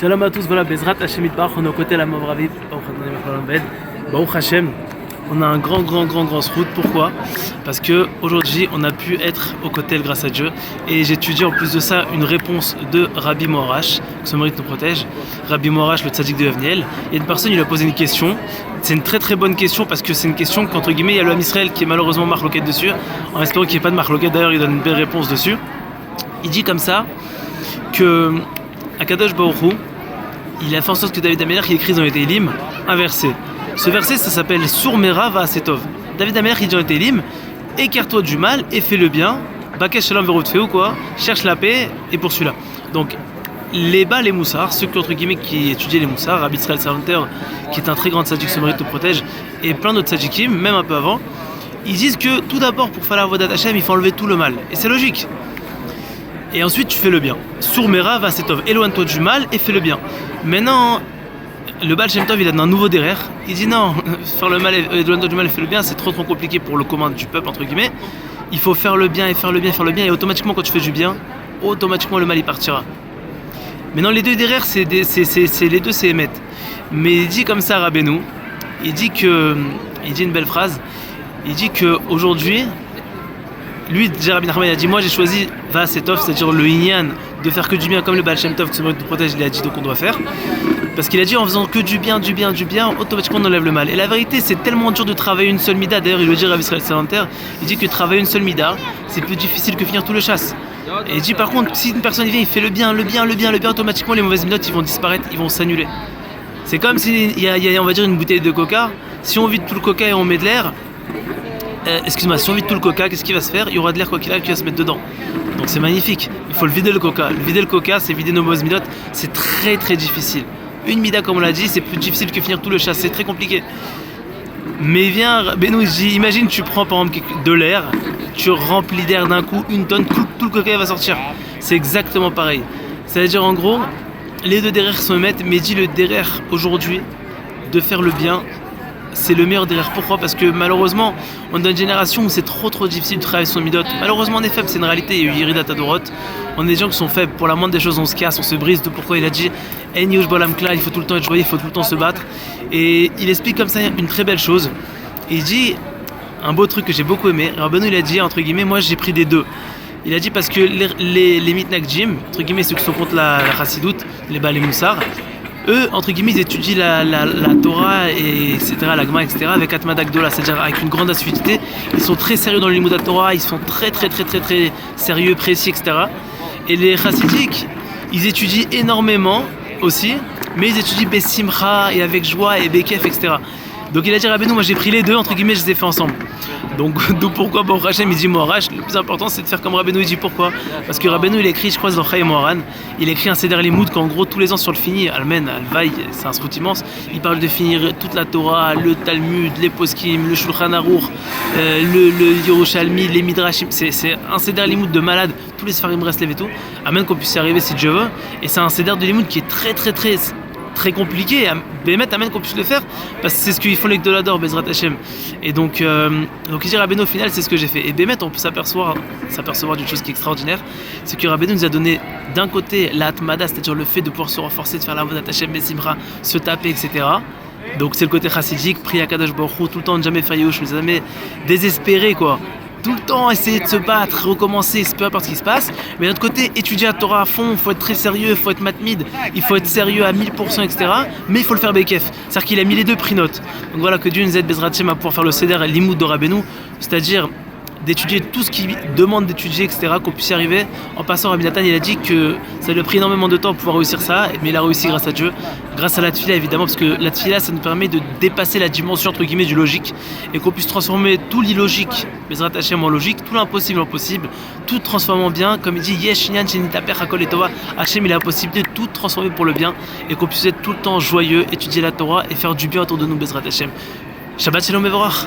Shalom à tous, voilà, Bezrat Hashem Itbarach, on est aux côtés de la Mavravi, Baruch Hashem, on a un grand route. Pourquoi? Parce que aujourd'hui on a pu être aux côtés grâce à Dieu, et j'ai étudié en plus de ça une réponse de Rabbi Moarash, que son mérite nous protège. Rabbi Moarash, le tzaddik de Evniel, il y a une personne, il lui a posé une question. C'est une très bonne question, parce que c'est une question qu'entre guillemets il y a le Ham Israël qui est malheureusement marloquette dessus, en espérant qu'il n'y ait pas de marloquette. D'ailleurs il donne une belle réponse dessus. Il dit comme ça que Akadosh Baruch Hu, il a fait en sorte que David Amelech il écrit dans les Télim un verset. Ce verset, ça s'appelle Sur Mera Va'asetov. David Amelech il dit dans les Télim: écarte-toi du mal et fais le bien. Bakesh Shalom Verutfeu, quoi. Cherche la paix et poursuis-la. Donc les bas, les moussards, ceux qui entre guillemets qui étudient les moussards, Rabbi Israël Salanter, qui est un très grand tzaddik, son mérite te protège, et plein d'autres tzaddikim, même un peu avant, ils disent que tout d'abord pour faire la Avodat Hashem, il faut enlever tout le mal. Et c'est logique. Et ensuite tu fais le bien. Sur Mera Va'asetov, éloigne-toi du mal et fais le bien. Maintenant, le Baal Shem Tov il a un nouveau derrière. Il dit non, faire le mal, éloigne-toi du mal et fais le bien, c'est trop compliqué pour le commun du peuple entre guillemets. Il faut faire le bien et faire le bien, faire le bien, et automatiquement quand tu fais du bien, automatiquement le mal il partira. Maintenant les deux derrière c'est les deux c'est Emet. Mais il dit comme ça Rabbeinu, il dit une belle phrase. Il dit que aujourd'hui, lui, déjà Rabbi Nachman, il a dit: moi j'ai choisi Va'asetov, c'est-à-dire le Inyan, de faire que du bien, comme le Baal Shem Tov, que ce mot nous protège, il a dit donc on doit faire. Parce qu'il a dit en faisant que du bien, automatiquement on enlève le mal. Et la vérité, c'est tellement dur de travailler une seule mida. D'ailleurs, il le dit Rabbi Israël Salanter, il dit que travailler une seule mida, c'est plus difficile que finir tout le chasse. Et il dit par contre, si une personne vient, il fait le bien, automatiquement les mauvaises midotes ils vont disparaître, ils vont s'annuler. C'est comme s'il y a on va dire une bouteille de coca, si on vide tout le coca et on met de l'air, si on vide tout le coca, qu'est-ce qui va se faire? Il y aura de l'air quoi qu'il arrive qui va se mettre dedans. Donc c'est magnifique. Il faut le vider le coca. Vider le coca, c'est vider nos mauvaises midotes. C'est très difficile. Une mida, comme on l'a dit, c'est plus difficile que finir tout le chasse. C'est très compliqué. Mais viens, Benoît, imagine tu prends par exemple de l'air, tu remplis d'air d'un coup, une tonne, tout le coca va sortir. C'est exactement pareil. C'est-à-dire en gros, les deux derrière se mettent, mais dit le derrière aujourd'hui de faire le bien, c'est le meilleur derrière. Pourquoi? Parce que malheureusement, on est dans une génération où c'est trop difficile de travailler son midot. Malheureusement, on est faible, c'est une réalité. Il y a eu Yeridat Adorot. On est des gens qui sont faibles. Pour la moindre des choses, on se casse, on se brise. Donc pourquoi il a dit En Yush Bolam Kla, il faut tout le temps être joyeux, il faut tout le temps se battre. Et il explique comme ça une très belle chose. Il dit un beau truc que j'ai beaucoup aimé. Rabbeinu, il a dit entre guillemets: moi j'ai pris des deux. Il a dit parce que les mitnagdim, entre guillemets ceux qui sont contre la chassidoute, les Baal et Moussar, eux, entre guillemets, ils étudient la Torah, et etc., la Gemara, etc., avec Atmada Gdola, c'est-à-dire avec une grande assiduité. Ils sont très sérieux dans le Limud Torah, ils sont très sérieux, précis, etc. Et les chassidiques, ils étudient énormément aussi, mais ils étudient Besimcha et avec joie et Bekef, etc. Donc il a dit Rabbeinu, moi j'ai pris les deux, entre guillemets, je les ai fait ensemble. Donc pourquoi Baruch Hashem il dit Moarash, le plus important c'est de faire comme Rabbeinu, il dit pourquoi? Parce que Rabbeinu il écrit, je crois dans Chaim Moharan, il écrit un Seder Limoud qu'en gros tous les ans sur le fini, Almen, Alvaï, c'est un srout immense, il parle de finir toute la Torah, le Talmud, les Poskim, le Shulchan Aruch, le Yerushalmi, les Midrashim, c'est un Seder Limoud de malade, tous les Sfarim Breslev et tout, amen qu'on puisse y arriver si Dieu veut, et c'est un Seder de Limoud qui est très compliqué, Bémet amène qu'on puisse le faire, parce que c'est ce qu'ils font les Gdolador, Bezrat Hashem. Et donc il dit Rabbeinu, au final c'est ce que j'ai fait. Et Bémet, on peut s'apercevoir d'une chose qui est extraordinaire, c'est que Rabbeinu nous a donné d'un côté la Atmada, c'est-à-dire le fait de pouvoir se renforcer, de faire la Avodat Hashem, Besimra, se taper, etc. Donc c'est le côté chassidique, prier à Kadosh Baruch Hu, tout le temps ne jamais faire Youch, ne jamais désespérer quoi. Tout le temps essayer de se battre, recommencer, peu importe ce qui se passe. Mais d'un autre côté, étudier la Torah à fond, il faut être très sérieux, il faut être matmid, il faut être sérieux à 1000%, etc. Mais il faut le faire Bekef. C'est-à-dire qu'il a mis les deux prix notes. Donc voilà, que Dieu nous aide Bezrat Hashem à pouvoir faire le Seder Limoud de Rabbeinu, c'est-à-dire d'étudier tout ce qu'il demande d'étudier, etc., qu'on puisse y arriver. En passant, Rabbi Nathan, il a dit que ça lui a pris énormément de temps pour pouvoir réussir ça, mais il a réussi grâce à Dieu, grâce à la tfila évidemment, parce que la tfila, ça nous permet de dépasser la dimension entre guillemets du logique, et qu'on puisse transformer tout l'illogique, Bezrat Hashem, en logique, tout l'impossible en possible, tout transformant en bien, comme il dit Yesh Inyan Shenitaper Hakol et Tova, Hashem il a la possibilité de tout transformer pour le bien, et qu'on puisse être tout le temps joyeux, étudier la Torah et faire du bien autour de nous, Bezrat Hashem. Shabbat Shalom Mevorach.